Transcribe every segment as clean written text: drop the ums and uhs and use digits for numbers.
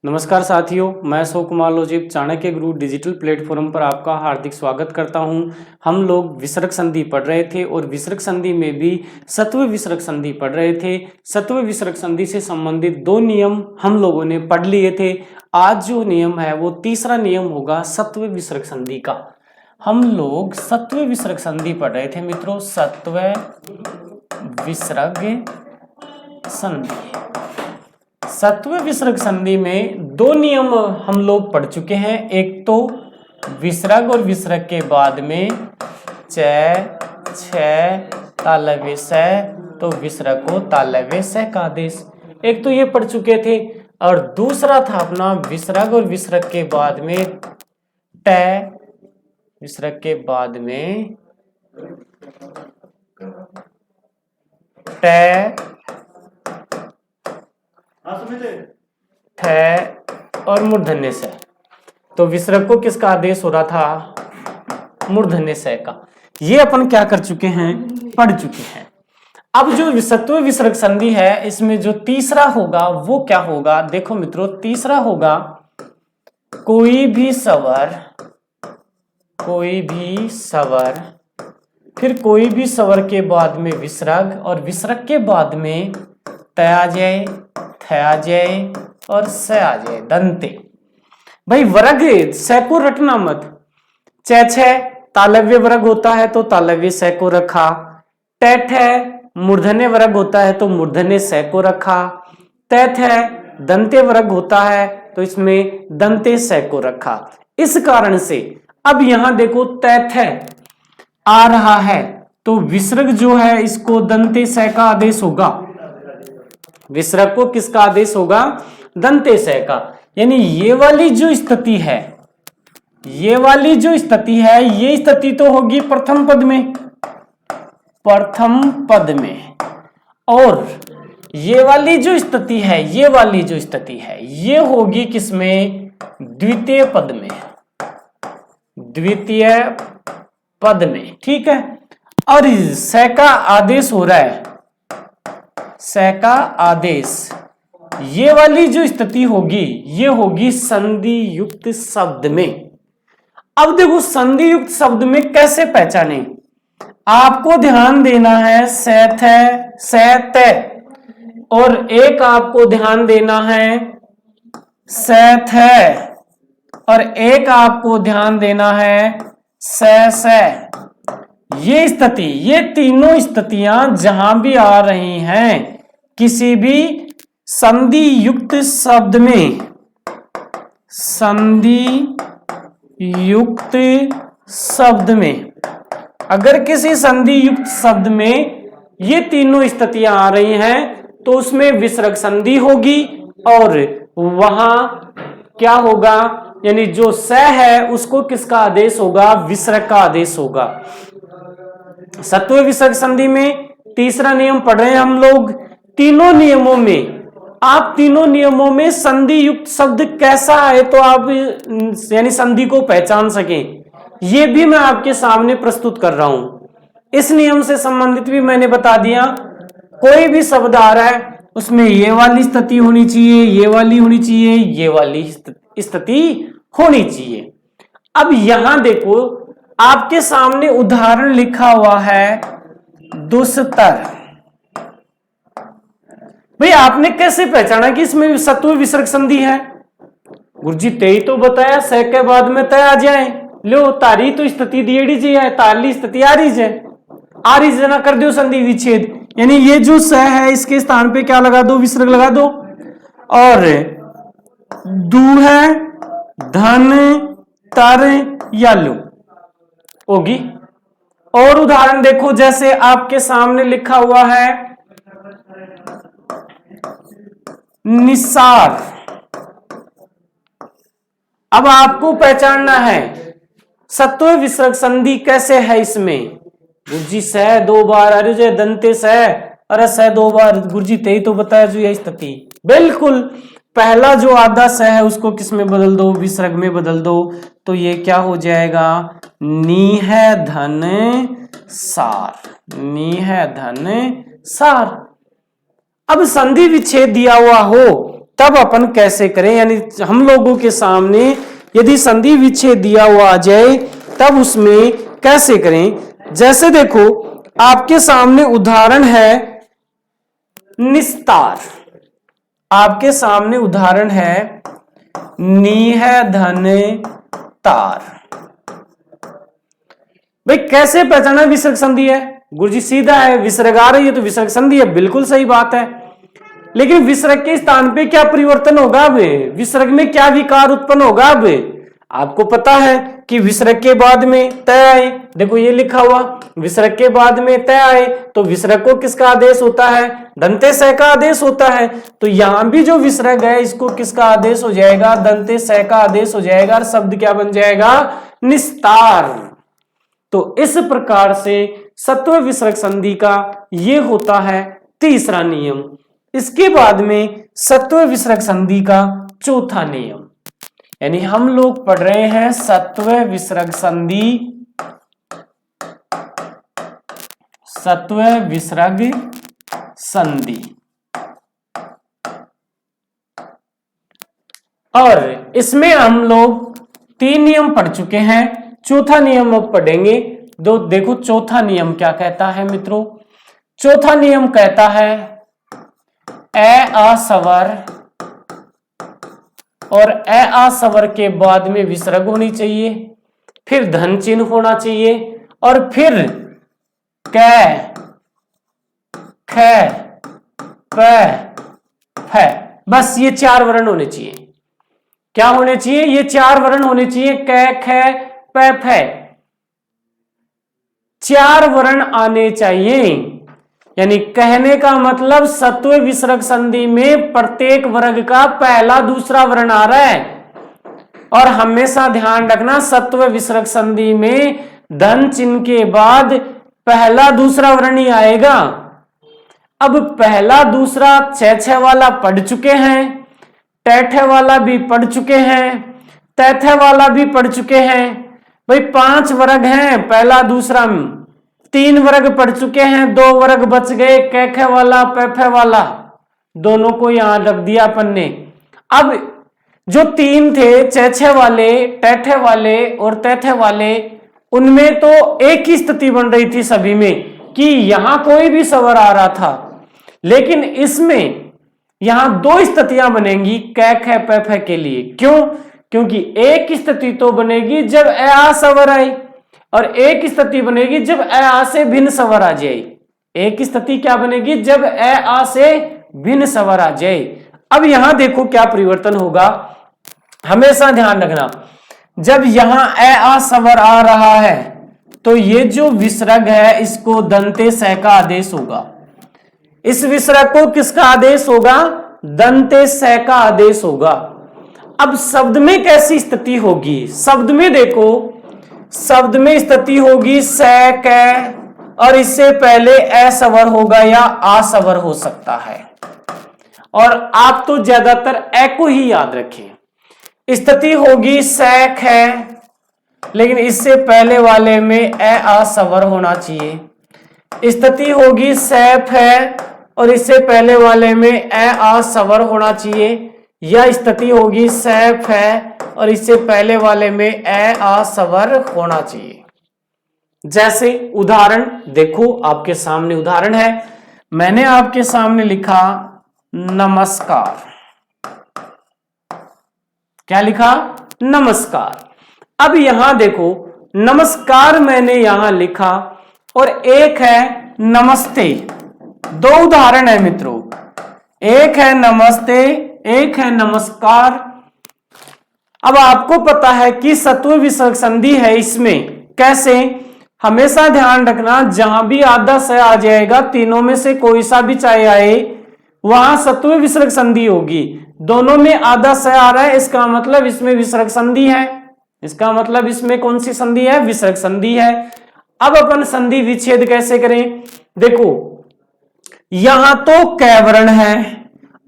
नमस्कार साथियों, मैं अशोक कुमार लोजिप चाणक्य गुरु डिजिटल प्लेटफॉर्म पर आपका हार्दिक स्वागत करता हूं। हम लोग विसर्ग संधि पढ़ रहे थे और विसर्ग संधि में भी सत्व विसर्ग संधि पढ़ रहे थे। सत्व विसर्ग संधि से संबंधित 2 नियम हम लोगों ने पढ़ लिए थे। आज जो नियम है वो तीसरा नियम होगा सत्व विसर्ग संधि का। हम लोग सत्व विसर्ग संधि पढ़ रहे थे मित्रों, सत्व विसर्ग संधि। सत्व विसर्ग संधि में 2 नियम हम लोग पढ़ चुके हैं। एक तो विसर्ग और विसर्ग के बाद में च छ तालव्य स, तो विसर्ग को तालव्य स का आदेश, एक तो ये पढ़ चुके थे। और दूसरा था अपना विसर्ग और विसर्ग के बाद में ट, विसर्ग के बाद में ट थ और मूर्धन्य से, तो विसर्ग को किसका आदेश हो रहा था? मूर्धन्य से का। ये अपन क्या कर चुके हैं? पढ़ चुके हैं। अब जो सत्व विसर्ग संधि है इसमें जो तीसरा होगा वो क्या होगा? देखो मित्रों, तीसरा होगा कोई भी स्वर, फिर कोई भी स्वर के बाद में विसर्ग और विसर्ग के बाद में त आ जाए, थ आ जाए और स आ जाए, दंते। भाई वर्ग स को रटना मत। छ तालव्य वर्ग होता है तो तालव्य स को रखा। ट मूर्धन्य वर्ग होता है तो मूर्धन्य स को रखा। त दंते वर्ग होता है तो इसमें दंते स को रखा। इस कारण से अब यहां देखो त आ रहा है तो विसर्ग जो है इसको दंते स का आदेश होगा। विसर्ग को किसका आदेश होगा? दंते स का। यानी ये वाली जो स्थिति है, ये स्थिति तो होगी प्रथम पद में, और ये वाली जो स्थिति है, ये होगी किसमें? द्वितीय पद में। ठीक है। और स का आदेश हो रहा है, स का आदेश, ये वाली जो स्थिति होगी ये होगी संधि युक्त शब्द में। अब देखो संधि युक्त शब्द में कैसे पहचाने? आपको ध्यान देना है स त, और एक आपको ध्यान देना है स थ, और एक आपको ध्यान देना है स। ये स्थिति, ये तीनों स्थितियां जहां भी आ रही हैं किसी भी संधि युक्त शब्द में, अगर किसी संधि युक्त शब्द में ये तीनों स्थितियां आ रही हैं तो उसमें विसर्ग संधि होगी, और वहां क्या होगा? यानी जो स है उसको किसका आदेश होगा? विसर्ग का आदेश होगा। सत्व विसर्ग संधि में तीसरा नियम पढ़ रहे हैं हम लोग। तीनों नियमों में संधि युक्त शब्द कैसा है तो आप यानी संधि को पहचान सकें, ये भी मैं आपके सामने प्रस्तुत कर रहा हूं। इस नियम से संबंधित भी मैंने बता दिया। कोई भी शब्द आ रहा है उसमें ये वाली स्थिति होनी चाहिए, ये वाली होनी चाहिए, ये वाली स्थिति होनी चाहिए। अब यहां देखो, आपके सामने उदाहरण लिखा हुआ है दुस्तर। भाई आपने कैसे पहचाना कि इसमें सत्व विसर्ग संधि है? गुरुजी तेई तो बताया स के बाद में तय आ जाए। लो तारी तो स्थिति दिएड़ी जी है, तारली स्थिति आ रही है ना, कर दो संधि विच्छेद। यानी ये जो स है इसके स्थान पे क्या लगा दो? विसर्ग लगा दो। और दू है, धन, तर या लू होगी। और उदाहरण देखो, जैसे आपके सामने लिखा हुआ है निसार। अब आपको पहचानना है सत्व विसर्ग संधि कैसे है इसमें। गुरुजी स 2 बार, अरे जय दंते स, अरे स 2 बार। गुरुजी तेई तो बताया जो यही स्थिति। बिल्कुल, पहला जो आधा स है उसको किस में बदल दो? विसर्ग में बदल दो, तो ये क्या हो जाएगा? नी है धन सार, नी है धन सार। अब संधि विच्छेद दिया हुआ हो तब अपन कैसे करें, यानी हम लोगों के सामने यदि संधि विच्छेद दिया हुआ आ जाए तब उसमें कैसे करें। जैसे देखो आपके सामने उदाहरण है निस्तार, आपके सामने उदाहरण है नीह धन तार। भाई कैसे पहचाना विसर्ग संधि है? गुरुजी सीधा है, विसर्ग आ रही है तो विसर्ग संधि है, बिल्कुल सही बात है। लेकिन विसर्ग के स्थान पे क्या परिवर्तन होगा? अब विसर्ग में क्या विकार उत्पन्न होगा? अब आपको पता है कि विसर्ग के बाद में तय आए, देखो ये लिखा हुआ विसर्ग के बाद में तय आए, तो विसर्ग को किसका आदेश होता है? दंते स का आदेश होता है। तो यहां भी जो विसर्ग है इसको किसका आदेश हो जाएगा? दंते स का आदेश हो जाएगा और शब्द क्या बन जाएगा? निस्तार। तो इस प्रकार से सत्व विसर्ग संधि का ये होता है तीसरा नियम। इसके बाद में सत्व विसर्ग संधि का चौथा नियम, यानी हम लोग पढ़ रहे हैं सत्व विसर्ग संधि, सत्व विसर्ग संधि। और इसमें हम लोग 3 नियम पढ़ चुके हैं, चौथा नियम अब पढ़ेंगे। देखो चौथा नियम क्या कहता है मित्रों? चौथा नियम कहता है ए आ स्वर और ए आ स्वर के बाद में विसर्ग होनी चाहिए, फिर धन चिन्ह होना चाहिए और फिर कै ख प फ, बस ये 4 वर्ण होने चाहिए। क्या होने चाहिए? ये 4 वर्ण होने चाहिए, क ख प फ, 4 वर्ण आने चाहिए। यानी कहने का मतलब सत्व विसर्ग संधि में प्रत्येक वर्ग का पहला दूसरा वर्ण आ रहा है। और हमेशा ध्यान रखना सत्व विसर्ग संधि में धन चिन्ह के बाद पहला दूसरा वर्ण ही आएगा। अब पहला दूसरा छ वाला पढ़ चुके हैं, टैठ वाला भी पढ़ चुके हैं, तैथ वाला भी पढ़ चुके हैं। भाई 5 वर्ग हैं, पहला दूसरा 3 वर्ग पढ़ चुके हैं, 2 वर्ग बच गए, कैख वाला पैफ वाला, दोनों को यहां रख दिया अपन ने। अब जो 3 थे छ वाले, टैठे वाले और तैथे वाले, उनमें तो एक ही स्थिति बन रही थी सभी में कि यहां कोई भी स्वर आ रहा था। लेकिन इसमें यहां 2 स्थितियां बनेंगी कैख पैफ के लिए। क्यों? क्योंकि एक स्थिति तो बनेगी जब ए आ स्वर आए और एक स्थिति बनेगी जब ए आ से भिन्न स्वर आ जाए। एक स्थिति क्या बनेगी? जब ए आ से भिन्न स्वर आ जाए। अब यहां देखो क्या परिवर्तन होगा, हमेशा ध्यान रखना। जब यहां ए आ स्वर आ रहा है तो ये जो विसर्ग है इसको दंते स का आदेश होगा। इस विसर्ग को किसका आदेश होगा? दंते स का आदेश होगा। अब शब्द में कैसी स्थिति होगी? शब्द में देखो, शब्द में स्थिति होगी स क और इससे पहले ए स्वर होगा या आ स्वर हो सकता है। और आप तो ज्यादातर ए को ही याद रखें। स्थिति होगी स ख, लेकिन इससे पहले वाले में ए आ स्वर होना चाहिए। स्थिति होगी स फ और इससे पहले वाले में ए आ स्वर होना चाहिए। यह स्थिति होगी स फ और इससे पहले वाले में ए आ स्वर होना चाहिए। जैसे उदाहरण देखो, आपके सामने उदाहरण है, मैंने आपके सामने लिखा नमस्कार। क्या लिखा? नमस्कार। अब यहां देखो नमस्कार मैंने यहां लिखा और एक है नमस्ते। 2 उदाहरण है मित्रों, एक है नमस्ते, एक है नमस्कार। अब आपको पता है कि सत्व विसर्ग संधि है इसमें। कैसे? हमेशा ध्यान रखना जहां भी आधा स आ जाएगा, तीनों में से कोई सा भी चाहे आए, वहां सत्व विसर्ग संधि होगी। दोनों में आधा स आ रहा है, इसका मतलब इसमें विसर्ग संधि है। इसका मतलब इसमें कौन सी संधि है? विसर्ग संधि है। अब अपन संधि विच्छेद कैसे करें? देखो यहां तो कै वर्ण है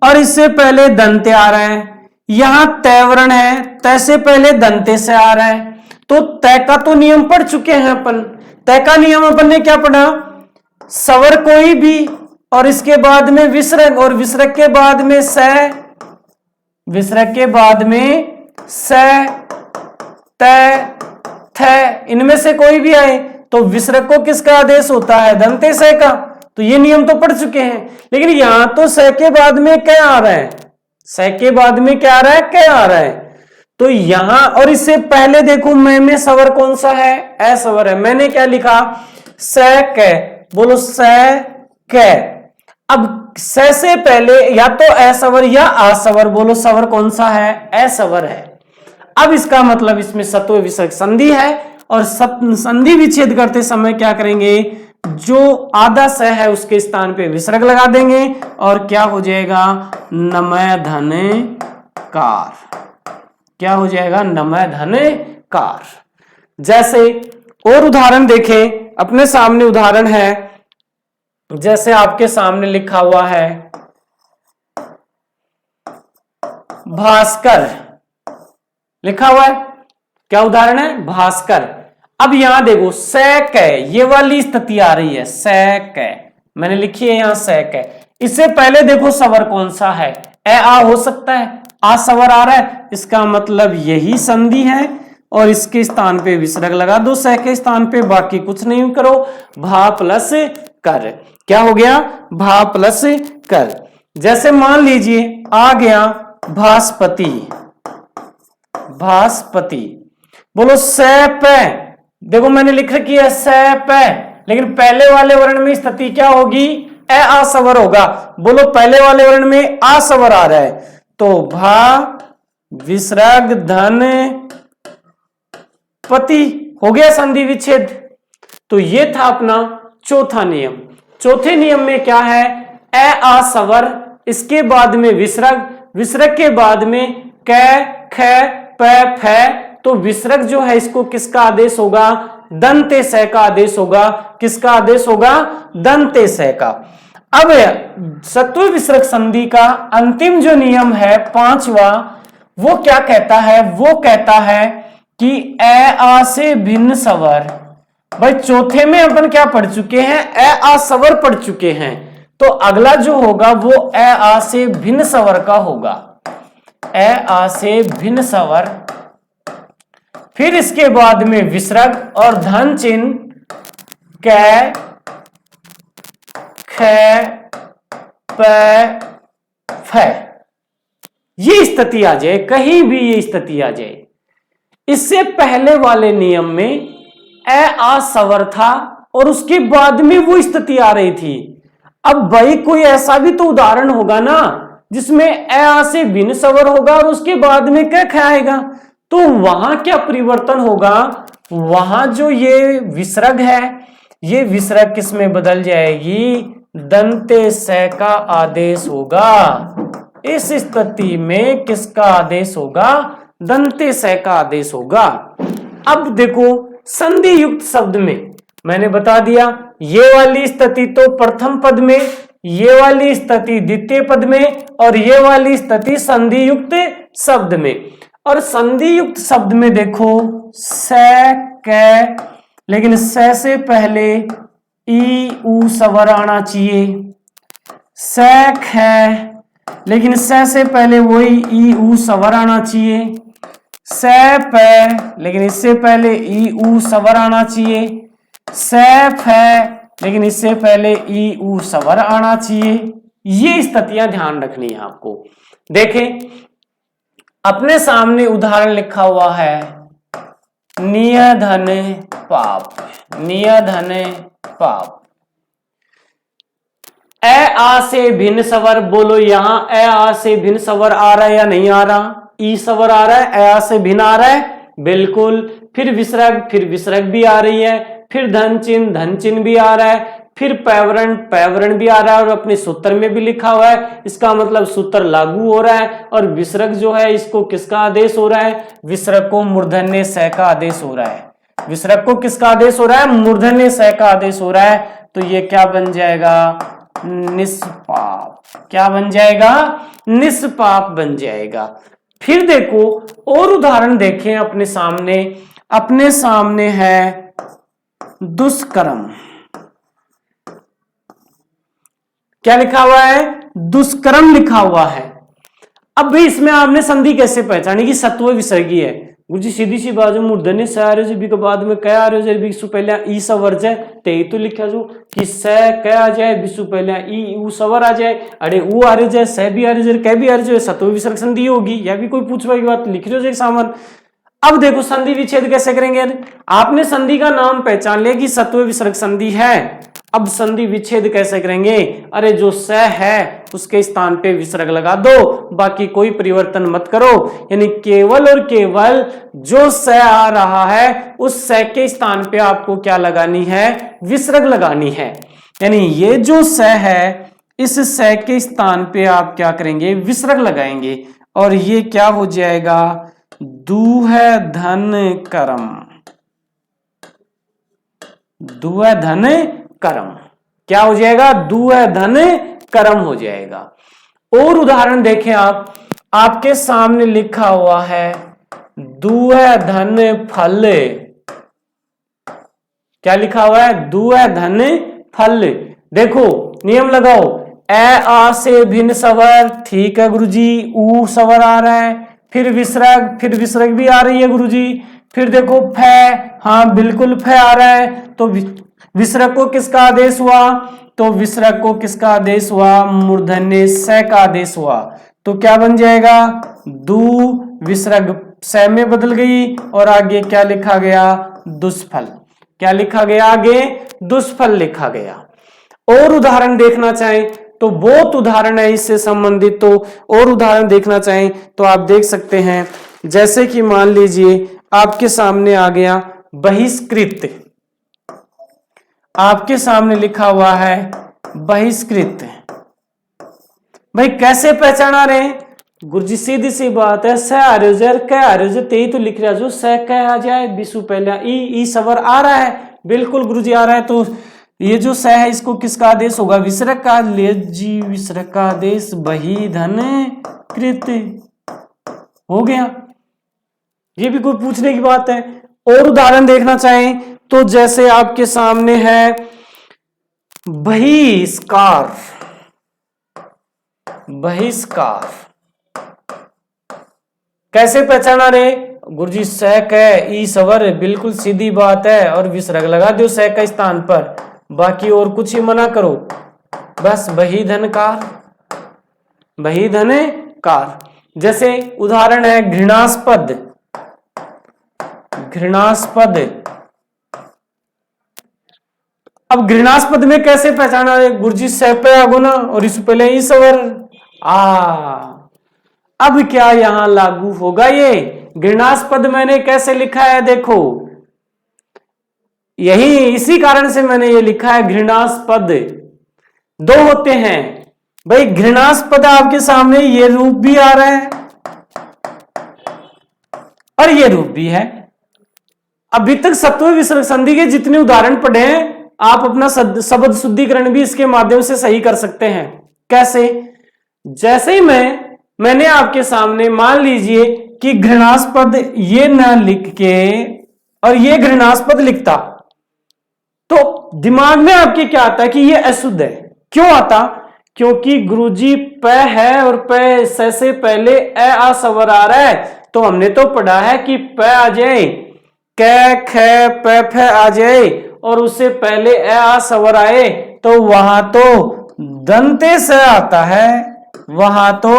और इससे पहले दंते आ रहा है, यहां तय वर्ण है, तय से पहले दंते से आ रहा है। तो तय का तो नियम पढ़ चुके हैं अपन। तय का नियम अपन ने क्या पढ़ा? स्वर कोई भी और इसके बाद में विसर्ग और विसर्ग के बाद में स विसर्ग के बाद में स, त, थ, इनमें से कोई भी आए तो विसर्ग को किसका आदेश होता है? दंते स का। तो ये नियम तो पढ़ चुके हैं, लेकिन यहां तो स के बाद में क्या आ रहा है? स के बाद में क्या आ रहा है? क्या आ रहा है? तो यहां और इससे पहले देखो में स्वर कौन सा है? ए स्वर है। मैंने क्या लिखा? स क। बोलो स क। अब स से पहले या तो ए स्वर या आ स्वर, बोलो स्वर कौन सा है? ए स्वर है। अब इसका मतलब इसमें सत्व विसर्ग संधि है, और संधि विच्छेद करते समय क्या करेंगे? जो आधा स है उसके स्थान पे विसर्ग लगा देंगे और क्या हो जाएगा? नमय धन कार। क्या हो जाएगा? नमय धन कार। जैसे और उदाहरण देखें, अपने सामने उदाहरण है, जैसे आपके सामने लिखा हुआ है भास्कर, लिखा हुआ है। क्या उदाहरण है? भास्कर। अब यहां देखो स क, ये वाली स्थिति आ रही है स क, मैंने लिखी है यहां स क। इससे पहले देखो स्वर कौन सा है? ए आ हो सकता है, आ स्वर आ रहा है, इसका मतलब यही संधि है और इसके स्थान पे विसर्ग लगा दो स के स्थान पे, बाकी कुछ नहीं करो। भा प्लस कर। क्या हो गया? भा प्लस कर। जैसे मान लीजिए आ गया भास्पति, भास्पति। बोलो स प। देखो मैंने लिख रखी है स प, लेकिन पहले वाले वर्ण में स्थिति क्या होगी? ए आ स्वर होगा। बोलो पहले वाले वर्ण में आ स्वर आ रहा है, तो भा विसर्ग धन पति हो गया संधि विच्छेद। तो ये था अपना चौथा नियम। चौथे नियम में क्या है? ए आ स्वर, इसके बाद में विसर्ग, विसर्ग के बाद में क, ख, प, फ, तो विसर्ग जो है इसको किसका आदेश होगा? दंते स का आदेश होगा। किसका आदेश होगा? दंते स का। अब सत्व विसर्ग संधि का अंतिम जो नियम है पांचवा, वो क्या कहता है? वो कहता है कि ए आ से भिन्न स्वर। भाई चौथे में अपन क्या पढ़ चुके हैं? ए आ स्वर पढ़ चुके हैं, तो अगला जो होगा वो ए आ से भिन्न स्वर का होगा। ए आ से भिन्न स्वर, फिर इसके बाद में विसर्ग और धन चिन्ह क, ख, प, फ, ये स्थिति आ जाए, कहीं भी ये स्थिति आ जाए। इससे पहले वाले नियम में ए आ स्वर था और उसके बाद में वो स्थिति आ रही थी। अब भाई कोई ऐसा भी तो उदाहरण होगा ना जिसमें ए आ से भिन्न स्वर होगा और उसके बाद में क, ख आएगा, तो वहां क्या परिवर्तन होगा? वहां जो ये विसर्ग है, ये विसर्ग किस में बदल जाएगी? दंते स का आदेश होगा। इस स्थिति में किसका आदेश होगा? दंते स का आदेश होगा। अब देखो संधि युक्त शब्द में मैंने बता दिया, ये वाली स्थिति तो प्रथम पद में, ये वाली स्थिति द्वितीय पद में, और ये वाली स्थिति संधि युक्त शब्द में। और संधि युक्त शब्द में देखो स क, लेकिन स से पहले ई ऊ स्वर आना चाहिए। स ख, लेकिन स से पहले वही ई ऊ स्वर आना चाहिए। स प, लेकिन इससे पहले ई ऊ स्वर आना चाहिए। स फ, लेकिन इससे पहले ई ऊ स्वर आना चाहिए। ये स्थितियां ध्यान रखनी है आपको। देखें अपने सामने उदाहरण लिखा हुआ है नियधन पाप, नियधन पाप। ए आ से भिन्न स्वर, बोलो यहां ए आ से भिन्न स्वर आ रहा है या नहीं आ रहा? ई स्वर आ रहा है, ए आ से भिन्न आ रहा है, बिल्कुल। फिर विसर्ग भी आ रही है, फिर धन चिन्ह भी आ रहा है, फिर पैवरण भी आ रहा है और अपने सूत्र में भी लिखा हुआ है। इसका मतलब सूत्र लागू हो रहा है। और विसर्ग जो है इसको किसका आदेश हो रहा है? विसर्ग को मूर्धन्य स का आदेश हो रहा है। विसर्ग को किसका आदेश हो रहा है? मूर्धन्य स का आदेश हो रहा है। तो ये क्या बन जाएगा? निष्पाप। क्या बन जाएगा? निष्पाप बन जाएगा। फिर देखो और उदाहरण देखें अपने सामने है दुष्कर्म। क्या लिखा हुआ है? दुष्कर्म लिखा हुआ है। अब भाई इसमें आपने संधि कैसे पहचानी कि सत्व विसर्गी है? गुरुजी सीधी सी बात है, मूर्धन्य स आ रहे के बाद में क आ रहे विसु पहले ई सवर जाए ते ही तो लिखा जो कि स क आ जाए विसु पहले ई ऊ सवर आ जाए, अरे ऊ आ रहे जाए स भी आ रहे जाए क भी आ रहे जाए, सत्व विसर्ग संधि होगी। या भी कोई पूछवा की बात लिख रहे हो सामान। अब देखो संधि विच्छेद कैसे करेंगे? आपने संधि का नाम पहचान लिया कि सत्व विसर्ग संधि है। अब संधि विच्छेद कैसे करेंगे? अरे जो स है उसके स्थान पे विसर्ग लगा दो, बाकी कोई परिवर्तन मत करो। यानी केवल और केवल जो स आ रहा है उस स के स्थान पे आपको क्या लगानी है? विसर्ग लगानी है। यानी ये जो स है इस स के स्थान पे आप क्या करेंगे? विसर्ग लगाएंगे और ये क्या हो जाएगा? दूह धन करम, दूह धन करम क्या हो जाएगा? दूह धन करम हो जाएगा। और उदाहरण देखें आप, आपके सामने लिखा हुआ है दूह धन फल। क्या लिखा हुआ है? दूह धन फल। देखो नियम लगाओ, ए आ से भिन्न स्वर, ठीक है गुरुजी, ऊ स्वर आ रहा है, फिर विसर्ग भी आ रही है गुरुजी, फिर देखो फ, हाँ बिल्कुल फ आ रहा है, तो विसर्ग को किसका आदेश हुआ? तो विसर्ग को किसका आदेश हुआ? मूर्धन्य स का आदेश हुआ। तो क्या बन जाएगा? दू विसर्ग स में बदल गई और आगे क्या लिखा गया? दुष्फल। क्या लिखा गया? आगे दुष्फल लिखा गया। और उदाहरण देखना चाहें तो बहुत उदाहरण है इससे संबंधित, तो और उदाहरण देखना चाहें तो आप देख सकते हैं। जैसे कि मान लीजिए आपके सामने आ गया बहिष्कृत, आपके सामने लिखा हुआ है बहिष्कृत। भाई कैसे पहचाना रहे? गुरुजी सीधी सी बात है, स आ रहे हो क आ रहे हो ते ही तो लिख रहा जो स क आ जाए, विसु पहले ई सवर आ रहा है, बिल्कुल गुरुजी आ रहा है। तो ये जो स है इसको किसका आदेश होगा? विसर्ग का। ले जी विसर्ग का आदेश बही धन कृत हो गया। ये भी कोई पूछने की बात है। और उदाहरण देखना चाहें तो जैसे आपके सामने है बहिष्कार, बहिष्कार कैसे पहचाना रे? गुरुजी स क ई सवर, बिल्कुल सीधी बात है, और विसर्ग लगा दो स के स्थान पर, बाकी और कुछ ही मना करो, बस बही धन कार, बही धन कार। जैसे उदाहरण है घृणास्पद, घृणास्पद। अब घृणास्पद में कैसे पहचाना है? गुरुजी स पे आगुना और इस पहले ई सवर अब क्या यहां लागू होगा? ये घृणास्पद मैंने कैसे लिखा है? देखो यही इसी कारण से मैंने ये लिखा है घृणास्पद। दो होते हैं भाई, घृणास्पद आपके सामने ये रूप भी आ रहा है और ये रूप भी है। अभी तक सत्व विसर्ग संधि के जितने उदाहरण पढ़े हैं आप अपना शब्द शुद्धिकरण भी इसके माध्यम से सही कर सकते हैं। कैसे? जैसे ही मैंने आपके सामने मान लीजिए कि घृणास्पद ये न लिख के और ये घृणास्पद लिखता, तो दिमाग में आपके क्या आता है कि ये अशुद्ध है। क्यों आता? क्योंकि गुरुजी प है और प से पहले ए आ सवर आ रहा है, तो हमने तो पढ़ा है कि प आ जाए, क ख प फ आ जाए और उससे पहले ए आ सवर आए, तो वहां तो दंते से आता है, वहां तो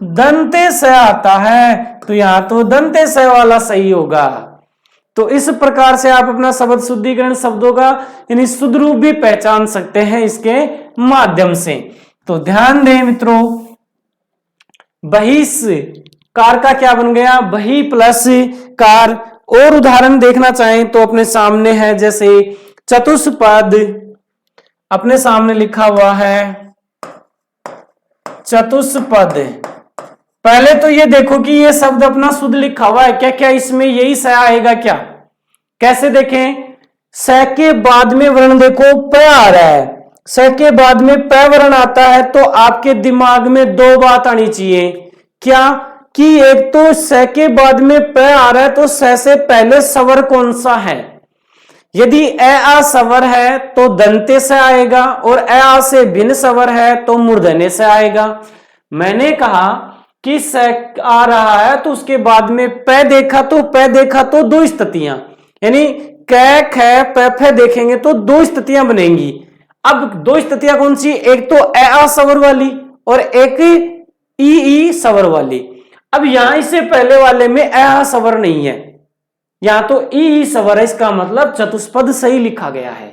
दंते से आता है, तो यहां तो दंते से वाला सही होगा। तो इस प्रकार से आप अपना शब्द शुद्धिकरण शब्दों का यानी शुद्ध रूप भी पहचान सकते हैं इसके माध्यम से। तो ध्यान दें मित्रों, बहिष कार का क्या बन गया? बही प्लस कार। और उदाहरण देखना चाहें तो अपने सामने है जैसे चतुष्पद, अपने सामने लिखा हुआ है चतुष्पद। पहले तो ये देखो कि ये शब्द अपना शुद्ध लिखा हुआ है क्या? क्या इसमें यही स आएगा क्या? कैसे देखें? स के बाद में वर्ण देखो प आ रहा है, स के बाद में प वर्ण आता है, तो आपके दिमाग में दो बात आनी चाहिए। क्या? कि एक तो स के बाद में प आ रहा है, तो स से पहले स्वर कौन सा है? यदि ए आ स्वर है तो दंते से आएगा, और ए आ से भिन्न स्वर है तो मूर्धन्य से आएगा। मैंने कहा कि स आ रहा है तो उसके बाद में प देखा तो दो स्थितियां, यानी क ख प फ देखेंगे तो दो स्थितियां बनेंगी। अब दो स्थितियां कौन सी, एक तो आ स्वर वाली और एक ई स्वर वाली। अब यहां इससे पहले वाले में आ स्वर नहीं है, यहां तो ई स्वर है, इसका मतलब चतुष्पद सही लिखा गया है।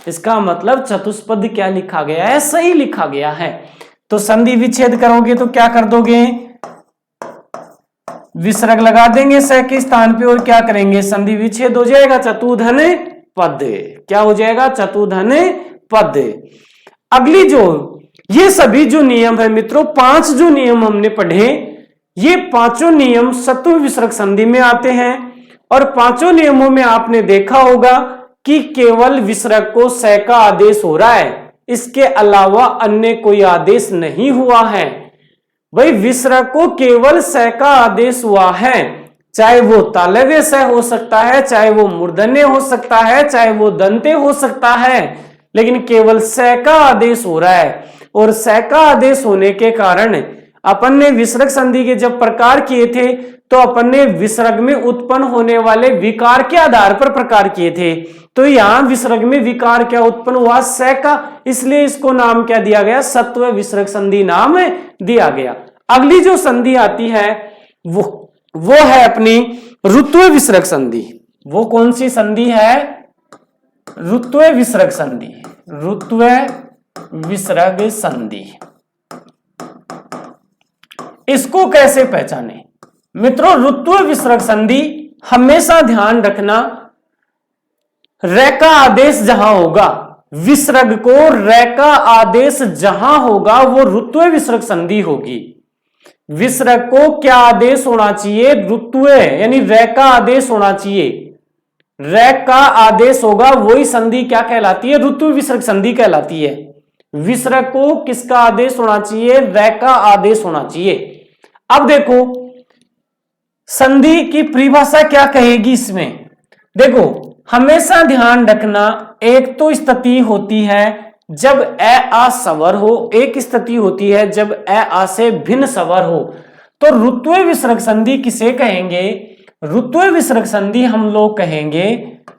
इसका मतलब चतुष्पद क्या लिखा गया है, सही लिखा गया है। तो संधि विच्छेद करोगे तो क्या कर दोगे, विसर्ग लगा देंगे स के स्थान पे और क्या करेंगे, संधि विच्छेद हो जाएगा, चतुधन पद। क्या हो जाएगा, चतुधन पद। अगली जो ये सभी जो नियम है मित्रों, 5 जो नियम हमने पढ़े, ये पांचों नियम सत्व विसर्ग संधि में आते हैं। और पांचों नियमों में आपने देखा होगा कि केवल विसर्ग को स का आदेश हो रहा है, इसके अलावा अन्य कोई आदेश नहीं हुआ है। भाई विसर्ग को केवल स का आदेश हुआ है, चाहे वो तालव्य स हो सकता है, चाहे वो मूर्धन्य हो सकता है, चाहे वो दंते हो सकता है, लेकिन केवल स का आदेश हो रहा है। और स का आदेश होने के कारण अपन ने विसर्ग संधि के जब प्रकार किए थे तो अपन ने विसर्ग में उत्पन्न होने वाले विकार के आधार पर प्रकार किए थे। तो यहां विसर्ग में विकार क्या उत्पन्न हुआ, स का, इसलिए इसको नाम क्या दिया गया, सत्व विसर्ग संधि नाम दिया गया। अगली जो संधि आती है वो है अपनी ऋत्व विसर्ग संधि। वो कौन सी संधि है, ऋत्व विसर्ग संधि। ऋत्व विसर्ग संधि, इसको कैसे पहचाने मित्रों, ऋत्व विसर्ग संधि हमेशा ध्यान रखना, रे का आदेश जहां होगा, विसर्ग को रे का आदेश जहां होगा वो ऋत्व विसर्ग संधि होगी। विसर्ग को क्या आदेश होना चाहिए, ऋत्व यानी रे का आदेश होना चाहिए। रे का आदेश होगा वही संधि क्या कहलाती है, ऋत्व विसर्ग संधि कहलाती है। विसर्ग को किसका आदेश होना चाहिए, रे का आदेश होना चाहिए। अब देखो संधि की परिभाषा क्या कहेगी इसमें, देखो हमेशा ध्यान रखना, एक तो स्थिति होती है जब ए आ स्वर हो, एक स्थिति होती है जब ए आ से भिन्न स्वर हो। तो ऋत्व विसर्ग संधि किसे कहेंगे, ऋत्व विसर्ग संधि हम लोग कहेंगे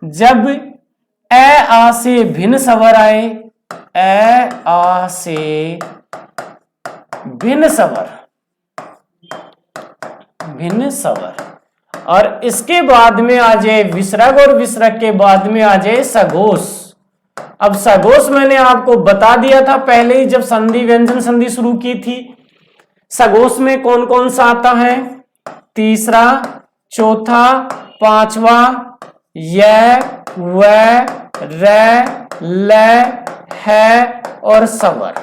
जब ए आ से भिन्न स्वर आए, ए आ से भिन्न स्वर, भिन्न स्वर, और इसके बाद में आ जाए विसर्ग और विसर्ग के बाद में आ जाए सघोष। अब सघोष मैंने आपको बता दिया था पहले ही जब संधि व्यंजन संधि शुरू की थी। सघोष में कौन कौन सा आता है, तीसरा, चौथा, पांचवा, य, व, र, ल, है और स्वर,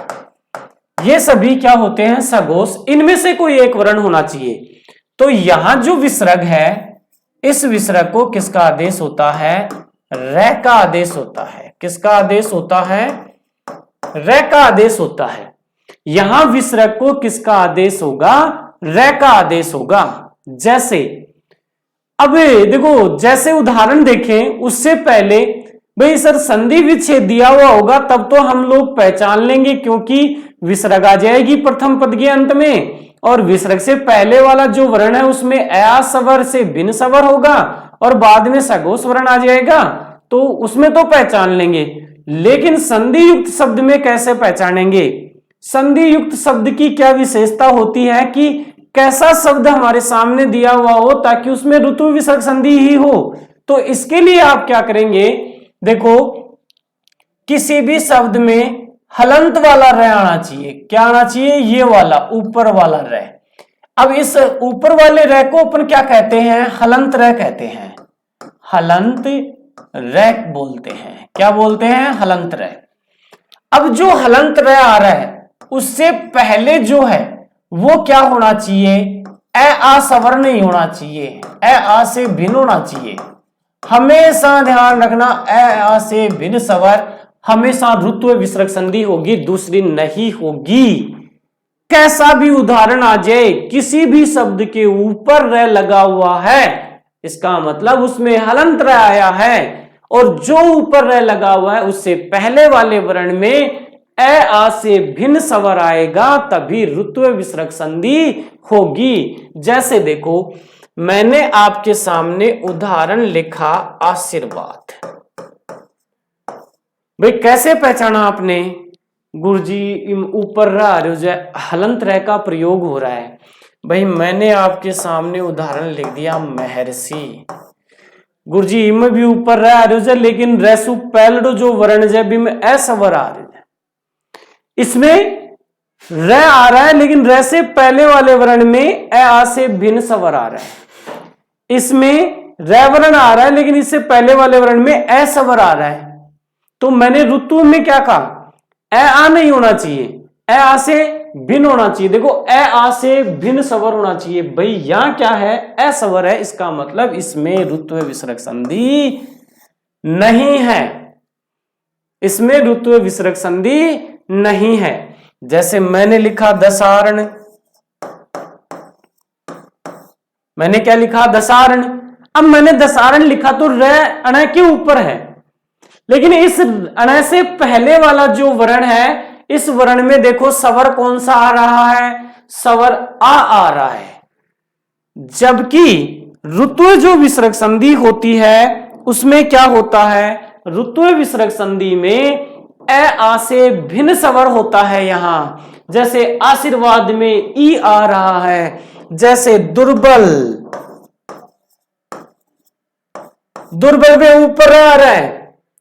ये सभी क्या होते हैं, सघोष। इनमें से कोई एक वर्ण होना चाहिए। तो यहां जो विसर्ग है, इस विसर्ग को किसका आदेश होता है, रे का आदेश होता है। किसका आदेश होता है, रे का आदेश होता है। यहां विसर्ग को किसका आदेश होगा, रे का आदेश होगा। जैसे अब देखो, जैसे उदाहरण देखें उससे पहले भाई सर संधि विच्छेद दिया हुआ होगा तब तो हम लोग पहचान लेंगे, क्योंकि विसर्ग आ जाएगी प्रथम पद के अंत में, और विसर्ग से पहले वाला जो वर्ण है उसमें आ स्वर से भिन्न स्वर होगा और बाद में सघोष वर्ण आ जाएगा, तो उसमें तो पहचान लेंगे। लेकिन संधि युक्त शब्द में कैसे पहचानेंगे, संधि युक्त शब्द की क्या विशेषता होती है कि कैसा शब्द हमारे सामने दिया हुआ हो ताकि उसमें ऋत्व विसर्ग संधि ही हो। तो इसके लिए आप क्या करेंगे, देखो किसी भी शब्द में हलंत वाला र आना चाहिए। क्या आना चाहिए, ये वाला ऊपर वाला र। अब इस ऊपर वाले र को अपन क्या कहते हैं, हलंत र कहते हैं, हलंत र बोलते हैं। क्या बोलते हैं, हलंत र। अब जो हलंत र आ रहा है उससे पहले जो है वो क्या होना चाहिए, ए आ स्वर नहीं होना चाहिए, ए आ से भिन्न होना चाहिए। हमेशा ध्यान रखना, ए आ से भिन्न स्वर हमेशा ऋत्व विसर्ग संधि होगी, दूसरी नहीं होगी। कैसा भी उदाहरण आ जाए, किसी भी शब्द के ऊपर र लगा हुआ है, इसका मतलब उसमें हलंत र आया है, और जो ऊपर र लगा हुआ है उससे पहले वाले वर्ण में ए आ से भिन्न स्वर आएगा तभी रुत्व विसर्ग संधि होगी। जैसे देखो मैंने आपके सामने उदाहरण लिखा आशीर्वाद। भाई कैसे पहचाना आपने? गुरुजी ऊपर हलंत रह का प्रयोग हो रहा है। भाई मैंने आपके सामने उदाहरण लिख दिया महर्षि। गुरुजी इम भी ऊपर रह आ रहे लेकिन रसु पहलडो जो वर्ण है भी में असवर आ रहे हैं। इसमें र आ रहा है लेकिन र से पहले वाले वर्ण में ए आ से भिन्न स्वर आ रहा है। इसमें र वर्ण आ रहा है लेकिन इससे पहले वाले वर्ण में ए स्वर आ रहा है। तो मैंने ऋतु में क्या कहा? ए आ नहीं होना चाहिए, ए आ से भिन्न होना चाहिए। देखो ए आ से भिन्न स्वर होना चाहिए। भाई यहां क्या है? ए स्वर है, इसका मतलब इसमें ऋत्व विसर्ग संधि नहीं है। इसमें ऋत्व विसर्ग संधि नहीं है। जैसे मैंने लिखा दसारण, मैंने क्या लिखा? दसारण। अब मैंने दसारण लिखा तो र अण के ऊपर है, लेकिन इस अण से पहले वाला जो वर्ण है इस वर्ण में देखो स्वर कौन सा आ रहा है? स्वर आ रहा है। जबकि ऋत्व जो विसर्ग संधि होती है उसमें क्या होता है? ऋत्व विसर्ग संधि में ए आ से भिन्न स्वर होता है। यहां जैसे आशीर्वाद में ई आ रहा है, जैसे दुर्बल, दुर्बल में ऊपर आ रहा है,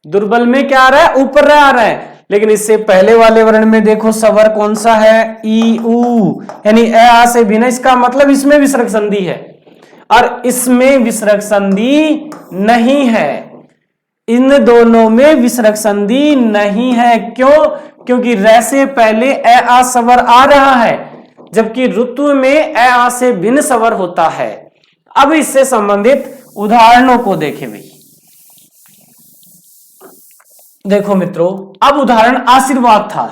दुर्बल में क्या आ रहा है? ऊपर आ रहा है। लेकिन इससे पहले वाले वर्ण में देखो स्वर कौन सा है? ई ऊ, यानी ए आ से भिन्न। इसका मतलब इसमें विसर्ग संधि है और इसमें विसर्ग संधि नहीं है। इन दोनों में विसर्ग संधि नहीं है। क्यों? क्योंकि र से पहले ए आ स्वर आ रहा है, जबकि ऋतु में ए आ से भिन्न स्वर होता है। अब इससे संबंधित उदाहरणों को देखें भाई। देखो मित्रों, अब उदाहरण आशीर्वाद था।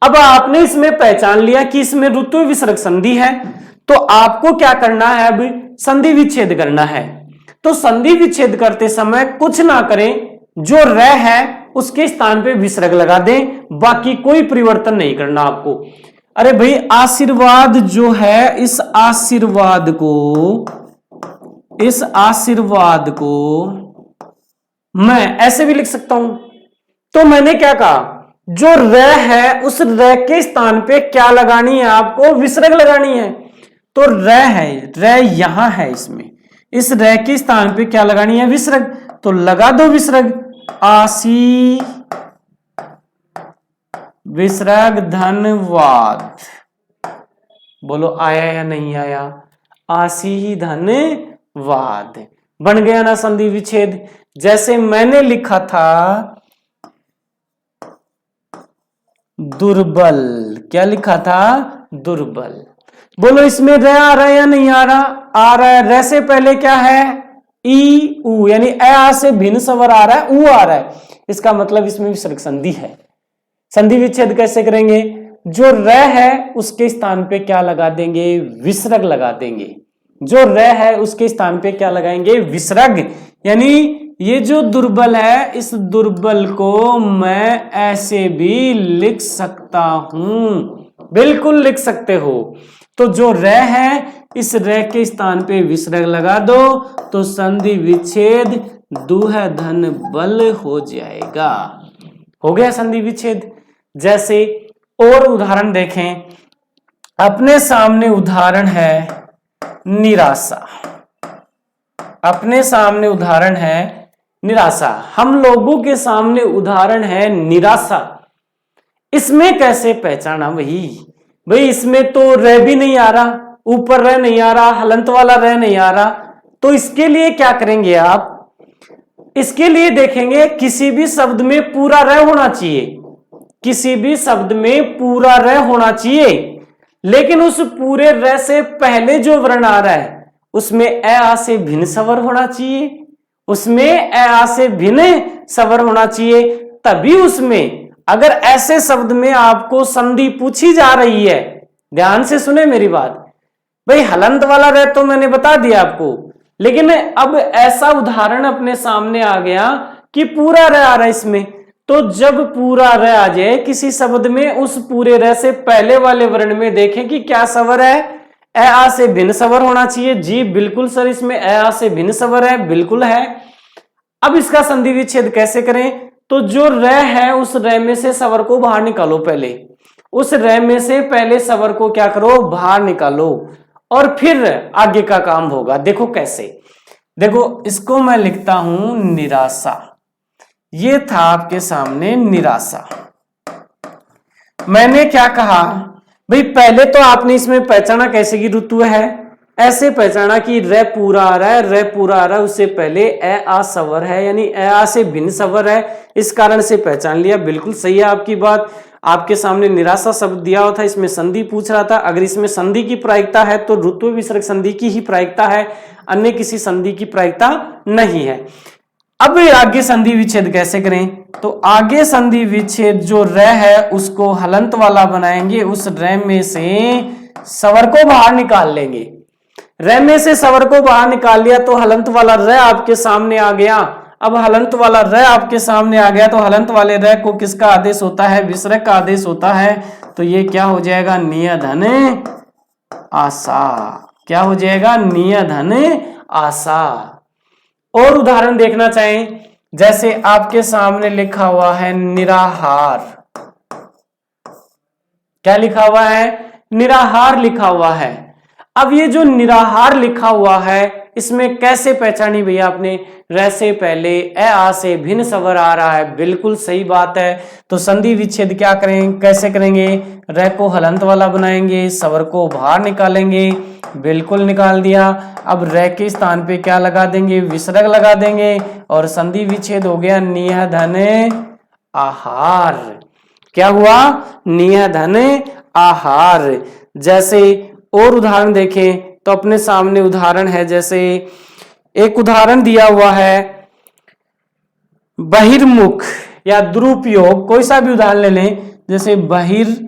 अब आपने इसमें पहचान लिया कि इसमें ऋतु विसर्ग संधि है, तो आपको क्या करना है? अब संधि विच्छेद करना है। तो संधि विच्छेद करते समय कुछ ना करें, जो र है उसके स्थान पे विसर्ग लगा दें, बाकी कोई परिवर्तन नहीं करना आपको। अरे भाई आशीर्वाद जो है, इस आशीर्वाद को मैं ऐसे भी लिख सकता हूं। तो मैंने क्या कहा? जो र है उस र के स्थान पे क्या लगानी है? आपको विसर्ग लगानी है। तो र है, र यहां है, इसमें इस र के स्थान पे क्या लगानी है? विसर्ग। तो लगा दो विसर्ग। आशी विसर्ग धन्यवाद। बोलो आया या नहीं आया? आशी धन्यवाद। बन गया ना संधि विच्छेद। जैसे मैंने लिखा था दुर्बल, क्या लिखा था? दुर्बल। बोलो इसमें र आ रहा है या नहीं आ रहा? आ रहा है। र से पहले क्या है? ई ऊ, यानी ए आ से भिन्न स्वर आ रहा है, ऊ आ रहा है। इसका मतलब इसमें विसर्ग संधि है। संधि विच्छेद कैसे करेंगे? जो र है उसके स्थान पे क्या लगा देंगे? विसर्ग लगा देंगे। जो र है उसके स्थान पे क्या लगाएंगे? विसर्ग। यानी ये जो दुर्बल है, इस दुर्बल को मैं ऐसे भी लिख सकता हूं। बिल्कुल लिख सकते हो। तो जो र है इस र के स्थान पे विसर्ग लगा दो तो संधि विच्छेद दुह धन बल हो जाएगा। हो गया संधि विच्छेद। जैसे और उदाहरण देखें, अपने सामने उदाहरण है निराशा। अपने सामने उदाहरण है निराशा। हम लोगों के सामने उदाहरण है निराशा। इसमें कैसे पहचाना? भाई इसमें तो र भी नहीं आ रहा, ऊपर र नहीं आ रहा, हलंत वाला र नहीं आ रहा। तो इसके लिए क्या करेंगे आप? इसके लिए देखेंगे किसी भी शब्द में पूरा र होना चाहिए। किसी भी शब्द में पूरा र होना चाहिए, लेकिन उस पूरे र से पहले जो वर्ण आ रहा है उसमें ए आ से भिन्न स्वर होना चाहिए। उसमें ए आ से भिन्न स्वर होना चाहिए। तभी उसमें, अगर ऐसे शब्द में आपको संधि पूछी जा रही है, ध्यान से सुने मेरी बात भाई। हलंत वाला र तो मैंने बता दिया आपको, लेकिन अब ऐसा उदाहरण अपने सामने आ गया कि पूरा र आ रहा है इसमें, तो जब पूरा र आ जाए किसी शब्द में, उस पूरे र से पहले वाले वर्ण में देखें कि क्या स्वर है, ए आ से भिन्न स्वर होना चाहिए। जी बिल्कुल सर, इसमें ए आ से भिन्न स्वर है, बिल्कुल है। अब इसका संधि विच्छेद कैसे करें, तो जो र है उस र में से स्वर को बाहर निकालो। पहले उस र में से पहले स्वर को क्या करो, बाहर निकालो, और फिर आगे का काम होगा। देखो कैसे, देखो इसको मैं लिखता हूं निराशा। ये था आपके सामने निराशा। मैंने क्या कहा भाई, पहले तो आपने इसमें पहचाना कैसे की ऋतु है, ऐसे पहचाना कि र पूरा आ रहा है, र पूरा आ रहा है, उससे पहले ए आ स्वर है, यानी ए आ से भिन्न स्वर है, इस कारण से पहचान लिया। बिल्कुल सही है आपकी बात। आपके सामने निराशा शब्द दिया हुआ था, इसमें संधि पूछ रहा था। अगर इसमें संधि की प्रायिकता है तो ऋतु विसर्ग संधि की ही प्रायिकता है, अन्य किसी संधि की प्रायिकता नहीं है। अब आगे संधि विच्छेद कैसे करें, तो आगे संधि विच्छेद जो र है उसको हलंत वाला बनाएंगे, उस र में से स्वर को बाहर निकाल लेंगे। र में से स्वर को बाहर निकाल लिया तो हलंत वाला र आपके सामने आ गया। अब हलंत वाला र आपके सामने आ गया तो हलंत वाले र को किसका आदेश होता है, विसर्ग का आदेश होता है। तो ये क्या हो जाएगा, निय धन आशा। क्या हो जाएगा, निय धन आशा। और उदाहरण देखना चाहें, जैसे आपके सामने लिखा हुआ है निराहार। क्या लिखा हुआ है, निराहार लिखा हुआ है। अब ये जो निराहार लिखा हुआ है इसमें कैसे पहचानी भैया आपने, र से पहले ए आ से भिन्न स्वर आ रहा है, बिल्कुल सही बात है। तो संधि विच्छेद क्या करें, कैसे करेंगे, र को हलंत वाला बनाएंगे, स्वर को बाहर निकालेंगे, बिल्कुल निकाल दिया। अब र के स्थान पे क्या लगा देंगे, विसर्ग लगा देंगे, और संधि विच्छेद हो गया नियह धन आहार। क्या हुआ, नियह धन आहार। जैसे और उदाहरण देखें तो अपने सामने उदाहरण है, जैसे एक उदाहरण दिया हुआ है बहिर्मुख या दुरुपयोग, कोई सा भी उदाहरण ले लें, जैसे बहिर्मुख।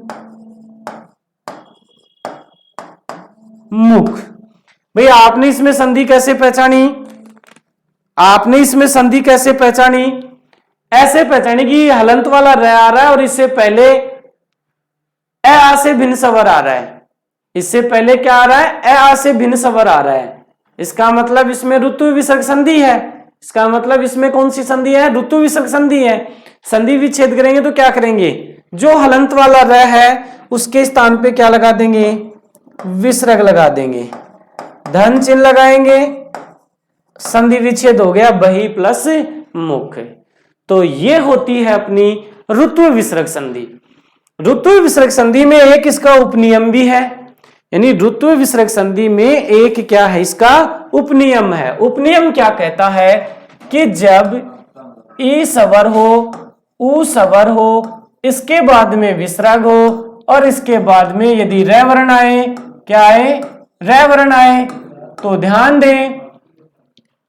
भैया आपने इसमें संधि कैसे पहचानी, आपने इसमें संधि कैसे पहचानी, ऐसे पहचानी कि हलंत वाला र आ रहा है और इससे पहले ए आ से भिन्न स्वर आ रहा है। इससे पहले क्या आ रहा है, ए आ से भिन्न स्वर आ रहा है। इसका मतलब इसमें ऋतु विसर्ग संधि है। इसका मतलब इसमें कौन सी संधि है, ऋतु विसर्ग संधि है। संधि विच्छेद करेंगे तो क्या करेंगे, जो हलंत वाला र है उसके स्थान पे क्या लगा देंगे, विसर्ग लगा देंगे, धन चिन्ह लगाएंगे, संधि विच्छेद हो गया बही प्लस मुख। तो ये होती है अपनी ऋतु विसर्ग संधि। ऋतु विसर्ग संधि में एक इसका उपनियम भी है, यानी ऋतु विसर्ग संधि में एक क्या है, इसका उपनियम है। उपनियम क्या कहता है कि जब ई स्वर हो, ऊ स्वर हो, इसके बाद में विसर्ग हो, और इसके बाद में यदि रे वर्ण आए, क्या आए, रे वर्ण आए, तो ध्यान दें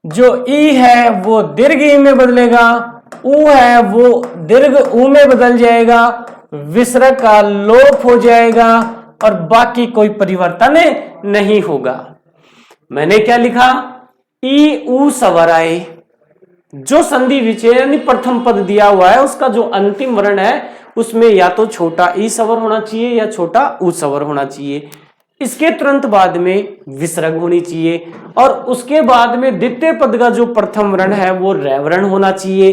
जो ई है वो दीर्घ ई में बदलेगा, ऊ है वो दीर्घ ऊ में बदल जाएगा, विसर्ग का लोप हो जाएगा और बाकी कोई परिवर्तन नहीं होगा। मैंने क्या लिखा, ई ऊ स्वर आए, जो संधि विच्छेद यानी प्रथम पद दिया हुआ है उसका जो अंतिम वर्ण है उसमें या तो छोटा ई स्वर होना चाहिए या छोटा ऊ स्वर होना चाहिए। इसके तुरंत बाद में विसर्ग होनी चाहिए, और उसके बाद में द्वितीय पद का जो प्रथम वर्ण है वो रै वर्ण होना चाहिए।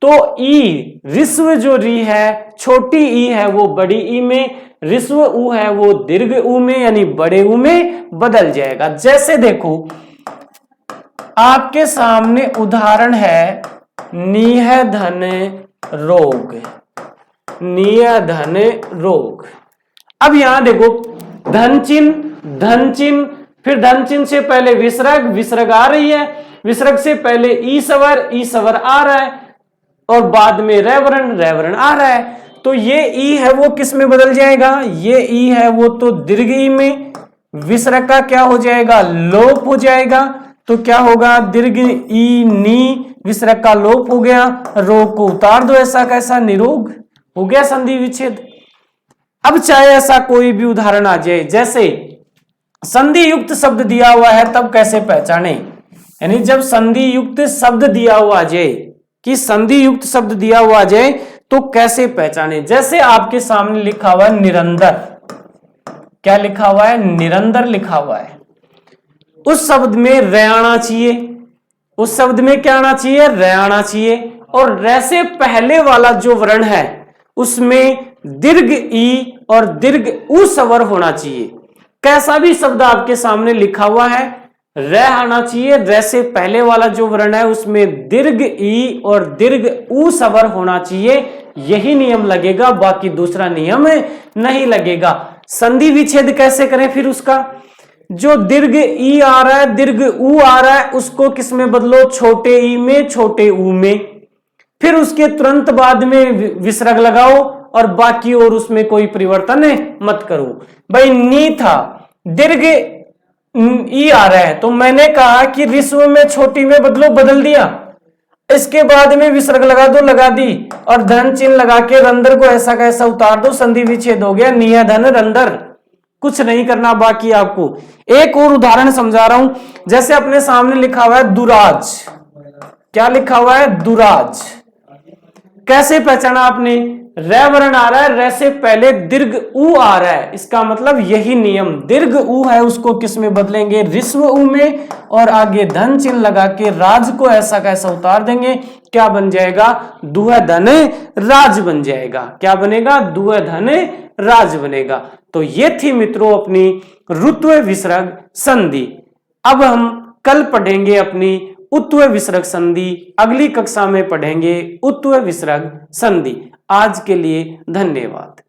तो ई ऋस्व जो री है, छोटी ई है वो बड़ी ई में, ऋस्व ऊ है वो दीर्घ ऊ में यानी बड़े ऊ में बदल जाएगा। जैसे देखो आपके सामने उदाहरण है निह धन रोग, निय धन रोग। अब यहां देखो धन चिन्ह, फिर धन चिन्ह से पहले विसर्ग, विसर्ग आ रही है, विसर्ग से पहले ई स्वर आ रहा है, और बाद में रे वर्ण आ रहा है। तो ये ई है वो किस में बदल जाएगा, ये ई है वो तो दीर्घ ई में, विसर्ग का क्या हो जाएगा, लोप हो जाएगा। तो क्या होगा, दीर्घ ई नी, विसर्ग का लोप हो गया, रोग को उतार दो, ऐसा कैसा, निरोग हो गया संधि विच्छेद। अब चाहे ऐसा कोई भी उदाहरण आ जाए, जैसे संधि युक्त शब्द दिया हुआ है तब कैसे पहचाने, यानी जब संधि युक्त शब्द दिया हुआ आ जाए कि संधि युक्त शब्द दिया हुआ आ जाए तो कैसे पहचाने। जैसे आपके सामने लिखा हुआ है निरंतर, क्या लिखा हुआ है, निरंतर लिखा हुआ है, उस शब्द में रे आना चाहिए, उस शब्द में क्या आना चाहिए, रे आना चाहिए, और रे से पहले वाला जो वर्ण है उसमें दीर्घ ई और दीर्घ उ स्वर होना चाहिए। कैसा भी शब्द आपके सामने लिखा हुआ है, रे आना चाहिए, रे से पहले वाला जो वर्ण है उसमें दीर्घ ई और दीर्घ उ स्वर होना चाहिए, यही नियम लगेगा, बाकी दूसरा नियम नहीं लगेगा। संधि विच्छेद कैसे करें फिर उसका, जो दीर्घ ई आ रहा है, दीर्घ उ आ रहा है, उसको किस में बदलो, छोटे ई में, छोटे उ में, फिर उसके तुरंत बाद में विसर्ग लगाओ और बाकी और उसमें कोई परिवर्तन मत करो। भाई नी था, दीर्घ ई आ रहा है, तो मैंने कहा कि ऋस्व में छोटी में बदलो, बदल दिया, इसके बाद में विसर्ग लगा दो, लगा दी, और धन चिन्ह लगा के रंदर को ऐसा कैसा उतार दो, संधि विच्छेद हो गया, निया धन रंदर, कुछ नहीं करना बाकी आपको। एक और उदाहरण समझा रहा हूं, जैसे अपने सामने लिखा हुआ है दुराज, क्या लिखा हुआ है, दुराज, कैसे पहचाना आपने, रे वर्ण आ रहा है, रे से पहले दीर्घ उ आ रहा है, इसका मतलब यही नियम, दीर्घ उ है उसको किस में बदलेंगे, ऋस्व उ में, और आगे धन चिन्ह लगा के राज को ऐसा कैसा उतार देंगे, क्या बन जाएगा, दुह धन राज बन जाएगा, क्या बनेगा, दुह धन राज बनेगा। तो ये थी मित्रों अपनी ऋत्व विसर्ग संधि। अब हम कल पढ़ेंगे अपनी उत्व विसर्ग संधि, अगली कक्षा में पढ़ेंगे उत्व विसर्ग संधि। आज के लिए धन्यवाद।